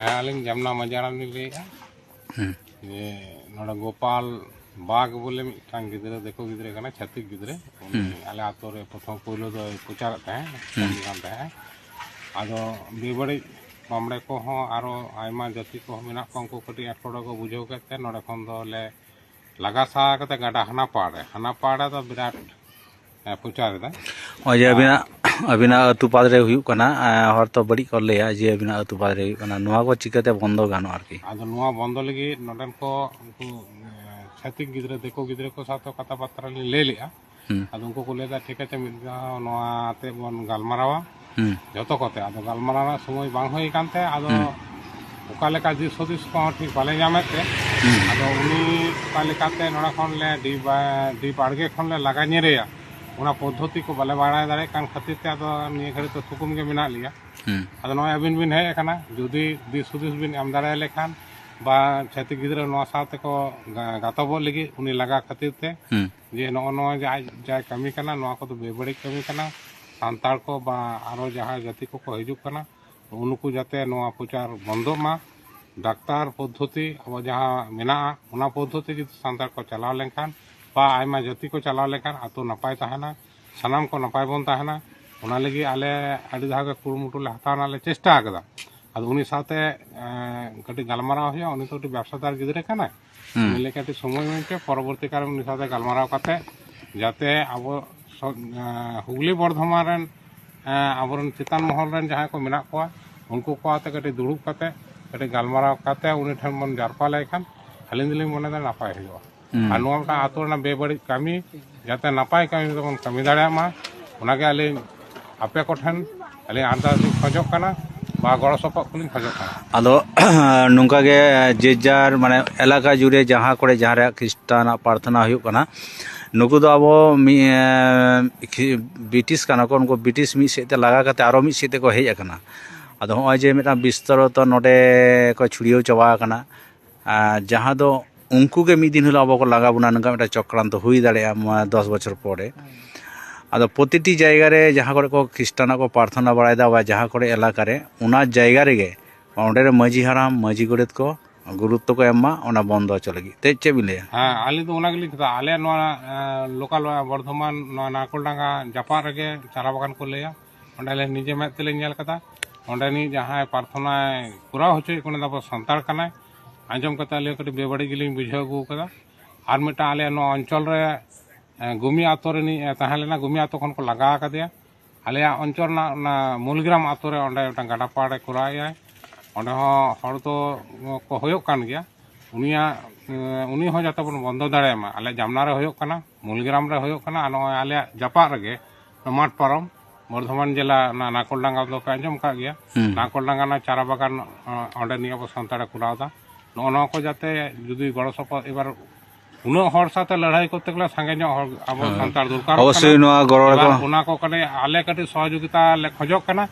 आलिंग जमना मजाराम लिया ये नोड़ा गोपाल बाग बोले मिटांग गिदरे देखो गिदरे कना छत्तीस गिदरे आले आतो रे प्रथम पोलो दो प्रचार है आदो बेबड़ी बामड़े को हो आरो आयमा जाति को मेना को उनको कटी एटकोड़ा को बुझाव करते नोड़े खन दो ले लगा सा करते गाडा हना पाड़े तो विराट प्रचार दा ओजे अबिना अतुपाद रे हुयु कना हर तो बड़ी कर लेया जे अबिना अतुपाद रे हुयु कना नोआ को चिकाते बंदो गानो आरकी आदो नोआ बंदो लगी नोडन को उनको छत्तीस गिदरे देखो गिदरे को साथ कथा बार्ता ले लिया आदो उनको को लेदा ठीक है मिदा नोआ ते बन गालमारावा जतो कोते आदो गालमारावा समय बांग होई कानते आदो ओका लेका दिस सदिस को ठीक बाले जामेते आदो उनी ओका लेकाते नोडा खन ले डी पाड़गे खन ले लगा नेरेया उना पद्धति को बाले बाड़ा दाड़े कान खातिर ते आदो निये घड़ी तो थुकुम के मेना लिया आदो नोय अबिन बिन हे एकाना जुदी दिस सदिस बिन एम दाड़े लेखान बा छत्तीस गिदरे नोआ साथे को गातबो लगी उनी लगा खातिर ते जे नो जाय कमी कना नोआ को तो बेबड़ी कमी कना सांतार को बा आरो जहां जाति को हिजुक कना उनको जाते नोआ प्रचार बंदो मा डाक्तार पद्धति अब जहां मेना उना पद्धति जो सांतार को चलाव लेखान बा आयमा जाति को चलाव लेखान आतो नपाय ताहना सनाम को नपाय बन ताहना उना लगी आले आडी धागे कुरुमुटु ले हताना ले चेष्टा आकदा आदो उनी साथे कटी गालमाराव होया उनी तो व्यवसादार गिदरे कना मिले कटी समय में परवर्ती काल उनी साथे गालमाराव काते जाते अब हुगली बर्धमान रन आबरन चितान महल रन जहां को मेना को उनको को आते कटी दुड़ुब काते कटी गालमाराव काते उनी ठन मन जारपा लेखान हालिन दिलिंग मने नापाय होयो आ नोआ आतो ना बेबड़ी कमी जाते नापाय कमी तो कमी दाड़ा मा उनागे आले आपे को ठन आले आरदास खजक कना बा गड़ सपक कुलिन खजक कना आदो नुंका गे जेजार माने इलाका जुड़े जहां करे जहां रे ख्रिस्टान प्रार्थना हुयु कना नुकु दो अब ब्रिटिश कना को उनको ब्रिटिश मी सेते लगा करते आरो मी सेते को हेज अकना आदो होय जे मिटा बिस्तर तो नोडे को छुड़ियो चबा कना जहां दो उनको के मिद दिन हलो अब को लगा बुना नंका मिटा चक्रांत हुई दाड़े 10 बछर परे आदो प्रतिटी जायगा रे जहां करे को ख्रिस्टाना को प्रार्थना बड़ायदा बा जहां करे इलाका रे उना जायगा रे गे ओंडे रे माजी हराम माजी गोडेत को गुरुत्व को एमा ओना बंद होच लगी ते चे बिले हां आली तो ओना गली था आले नो लोकल बर्धमान नो नाकोलडांगा जापा रे चारा बगान को लेया ओंडे ले निजे में तेले नेल कता ओंडे नि जहां प्रार्थना पूरा होचे कोने दब संतार कना आंजम कता ले कटी बेबड़ी गिलिंग बुझाव गु कदा आर मिटा आले नो अंचल रे गुमी आतो रे नि ताहलेना गुमी आतो खन को लगा कदिया आले अंचल ना मूलग्राम आतो रे ओंडे गाडा पाड़े कुराया ओंडे हो हर तो को होयक कान गया उनिया उनी हो जाता बन बंद दाड़े मा आले जामना रे होयक काना मूलग्राम रे होयक काना नो आले जापा रे माठ परम बर्धमान जिला ना नाकोलडांगा दो का अंजम का गया नाकोलडांगा ना चारा बागान ओंडे नि अब संताड़े कुरावदा नो को जाते जुदी गड़ सप एबार उनो हर साथे लड़ाई करते गला संगे नो अब संताड़ दरकार अवश्य नो गड़ उना को कने आले कटी सहयोगिता ले खजक कना